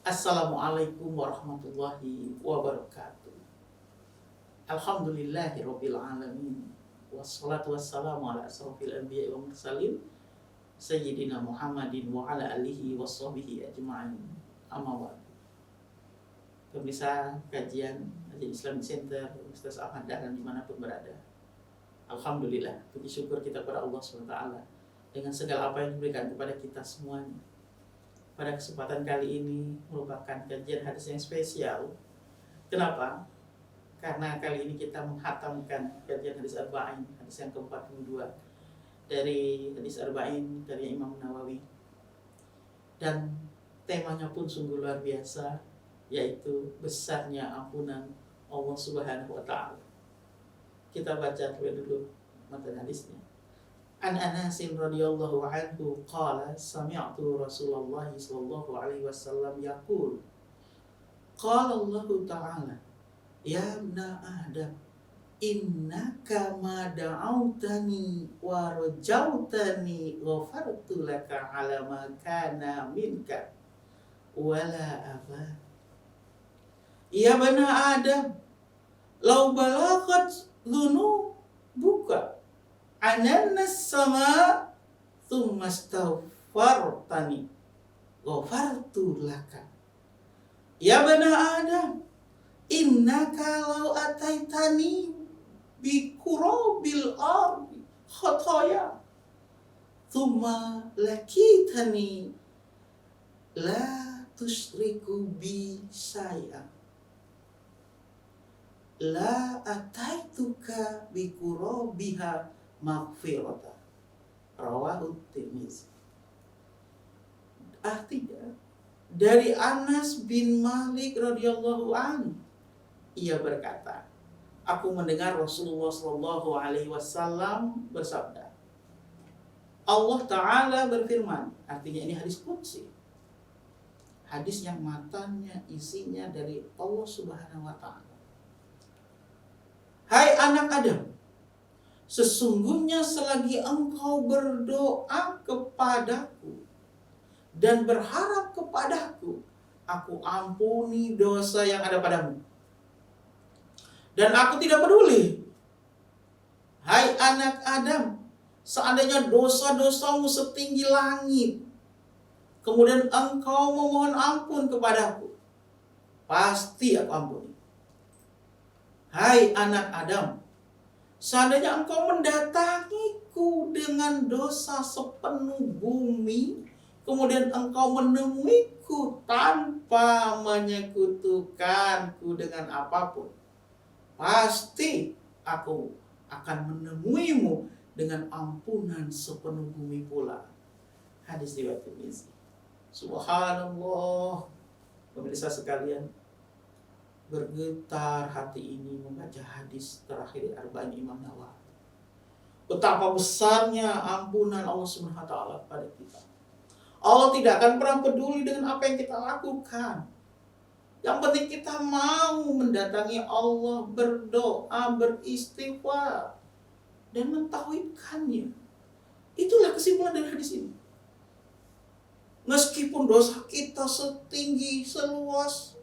Assalamualaikum warahmatullahi wabarakatuh. Alhamdulillahirabbil alamin. Wassalatu wassalamu ala asrofil anbiya'i wa mursalin Sayyidina Muhammadin wa ala alihi washabihi ajma'in. Amma ba'd. Pemirsa kajian Islamic Center Ustaz Ahmad Dahlan dimanapun berada. Alhamdulillah, puji syukur kita kepada Allah SWT dengan segala apa yang diberikan kepada kita semuanya. Pada kesempatan kali ini merupakan kajian hadis yang spesial. Kenapa? Karena kali ini kita menghatamkan kajian hadis Arba'in, hadis yang ke-42 dari hadis Arba'in dari Imam Nawawi. Dan temanya pun sungguh luar biasa, yaitu besarnya ampunan Allah Subhanahu wa taala. Kita baca terlebih dulu matan hadisnya. An Anasin radhiyallahu anhu qala sami'tu Rasulullah sallallahu alaihi wasallam yaqul qala Allah ta'ala ya ibna Adam innaka ma da'awtani wa rajautani ghafartu laka ala ma kana minka wala aba ya bana Adam law balaghat dhunubuka ananas sama thumma astaghfartani ghafartu laka ya bana Adam innaka law ataitani bi qurabil ardi khataya thumma lakitani la tusyriku bi syai'a la ataituka bi qurabiha maghfirata rawahu Tirmizi. Artinya dari Anas bin Malik radhiyallahu anhu, ia berkata, aku mendengar Rasulullah sallallahu alaihi wasallam bersabda, Allah Ta'ala berfirman. Artinya ini hadis qudsi, hadis yang matanya isinya dari Allah Subhanahu wa ta'ala. Hai anak Adam, sesungguhnya selagi engkau berdoa kepadaku dan berharap kepadaku, aku ampuni dosa yang ada padamu. Dan aku tidak peduli, hai anak Adam, seandainya dosa-dosamu setinggi langit, kemudian engkau memohon ampun kepadaku, pasti aku ampuni. Hai anak Adam, seandainya engkau mendatangiku dengan dosa sepenuh bumi, kemudian engkau menemuiku tanpa menyekutukanku dengan apapun, pasti aku akan menemuimu dengan ampunan sepenuh bumi pula. Hadis riwayat Tirmizi. Subhanallah. Pemirsa sekalian, bergetar hati ini membaca hadis terakhir Arba'in Imam Nawawi. Betapa besarnya ampunan Allah Subhanahu wa taala pada kita. Allah tidak akan pernah peduli dengan apa yang kita lakukan. Yang penting kita mau mendatangi Allah, berdoa, beristighfar, dan mentauhidkannya. Itulah kesimpulan dari hadis ini. Meskipun dosa kita setinggi, seluas,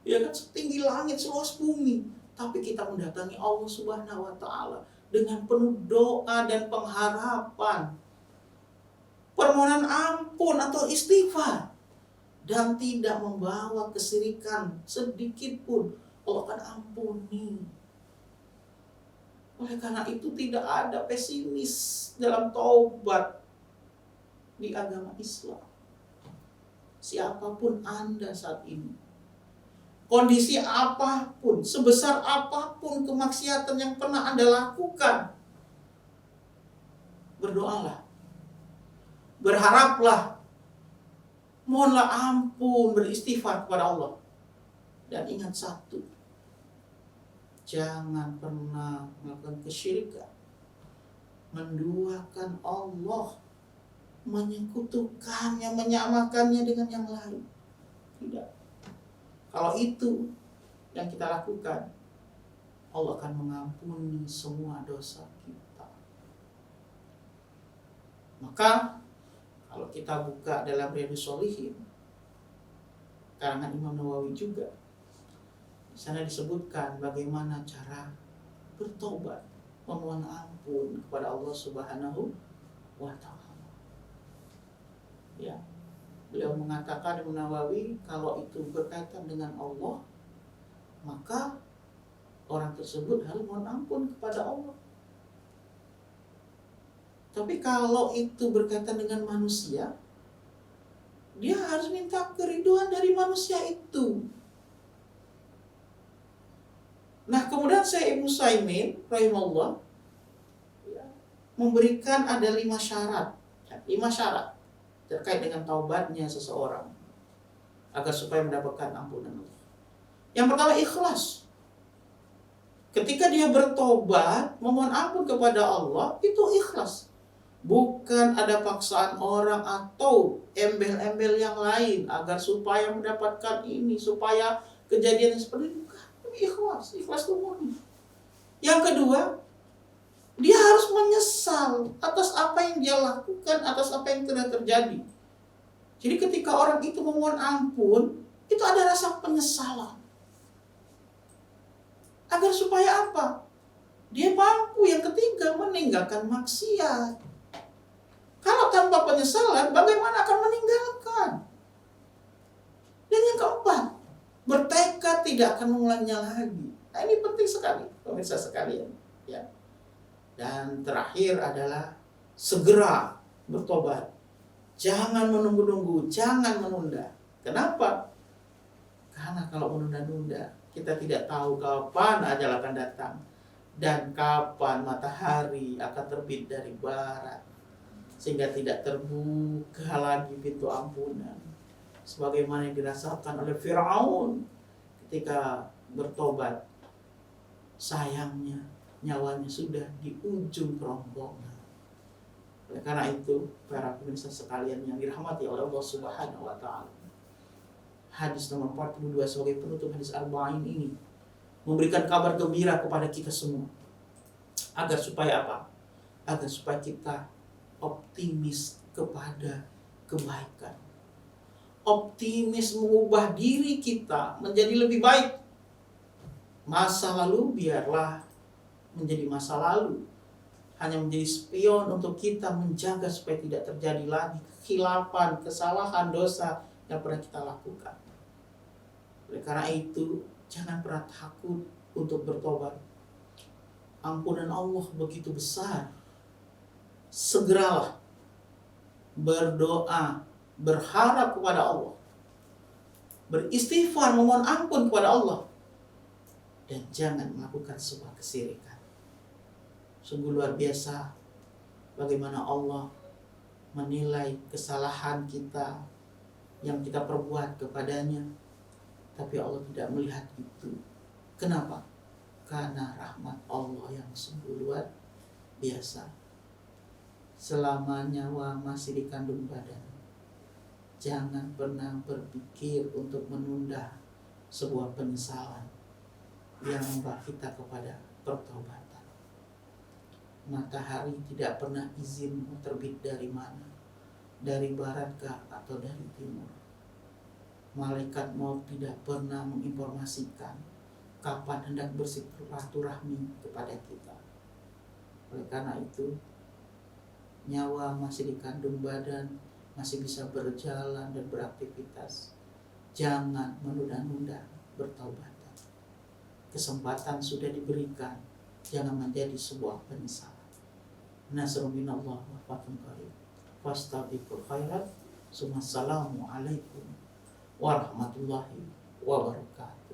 ya kan, setinggi langit, seluas bumi, tapi kita mendatangi Allah Subhanahu wa taala dengan penuh doa dan pengharapan, permohonan ampun atau istighfar, dan tidak membawa kesyirikan sedikit pun, Allah akan ampuni. Oleh karena itu tidak ada pesimis dalam taubat di agama Islam. Siapapun Anda saat ini, kondisi apapun, sebesar apapun kemaksiatan yang pernah Anda lakukan, berdoalah, berharaplah, mohonlah ampun, beristighfar kepada Allah. Dan ingat satu, jangan pernah melakukan kesyirikan, menduakan Allah, menyekutukannya, menyamakannya dengan yang lain. Tidak. Kalau itu yang kita lakukan, Allah akan mengampuni semua dosa kita. Maka kalau kita buka dalam Riyadhus Shalihin, karangan Imam Nawawi juga. Di sana disebutkan bagaimana cara bertobat, memohon ampun kepada Allah Subhanahu wa Ta'ala. Ya, beliau mengatakan Imam Nawawi, kalau itu berkaitan dengan Allah, maka orang tersebut harus mohon ampun kepada Allah. Tapi kalau itu berkaitan dengan manusia, dia harus minta keriduan dari manusia itu. Nah, kemudian Syekh Ibnu Utsaimin rahimahullah memberikan ada 5 syarat. 5 syarat terkait dengan taubatnya seseorang agar supaya mendapatkan ampunan Allah. Yang pertama, ikhlas. Ketika dia bertobat, memohon ampun kepada Allah, itu ikhlas. Bukan ada paksaan orang atau embel-embel yang lain agar supaya mendapatkan ini, supaya kejadian seperti itu. Ikhlas itu murni. Yang kedua, dia harus menyesal atas apa yang dia lakukan, atas apa yang telah terjadi. Jadi ketika orang itu memohon ampun, itu ada rasa penyesalan. Agar supaya apa? Dia mampu, yang ketiga, meninggalkan maksiat. Kalau tanpa penyesalan, bagaimana akan meninggalkan? Dan yang keempat, bertekad tidak akan mengulanginya lagi. Nah, ini penting sekali, pemirsa sekalian. Ya. Dan terakhir adalah segera bertobat. Jangan menunggu-nunggu, jangan menunda. Kenapa? Karena kalau menunda-nunda, kita tidak tahu kapan ajal akan datang dan kapan matahari akan terbit dari barat, sehingga tidak terbuka lagi pintu ampunan. Sebagaimana yang dirasakan oleh Firaun ketika bertobat, sayangnya nyawanya sudah di ujung kerongkongan. Oleh karena itu, para pemirsa sekalian yang dirahmati oleh Allah Subhanahu wa Ta'ala, hadis nomor 42 sebagai penutup hadis Arba'in ini memberikan kabar gembira kepada kita semua, agar supaya apa? Agar supaya kita optimis kepada kebaikan, optimis mengubah diri kita menjadi lebih baik. Masa lalu biarlah menjadi masa lalu, hanya menjadi spion untuk kita menjaga supaya tidak terjadi lagi kekhilafan, kesalahan, dosa yang pernah kita lakukan. Oleh karena itu, jangan pernah takut untuk bertobat. Ampunan Allah begitu besar. Segeralah berdoa, berharap kepada Allah, beristighfar, memohon ampun kepada Allah, dan jangan melakukan sebuah kesyirikan. Sungguh luar biasa bagaimana Allah menilai kesalahan kita yang kita perbuat kepadanya, tapi Allah tidak melihat itu. Kenapa? Karena rahmat Allah yang sungguh luar biasa. Selama nyawa masih di kandung badan, jangan pernah berpikir untuk menunda sebuah penyesalan yang membawa kita kepada pertobatan. Matahari tidak pernah izin terbit dari mana, dari baratkah atau dari timur. Malaikat maut tidak pernah menginformasikan kapan hendak bersilaturahmi kepada kita. Oleh karena itu, nyawa masih di kandung badan, masih bisa berjalan dan beraktivitas. Jangan menunda-nunda bertaubat. Kesempatan sudah diberikan, jangan menjadi sebuah penyesalan. Nasrun minallah wa fathun qarib. Fastabiqul khairat. Assalamualaikum warahmatullahi wabarakatuh.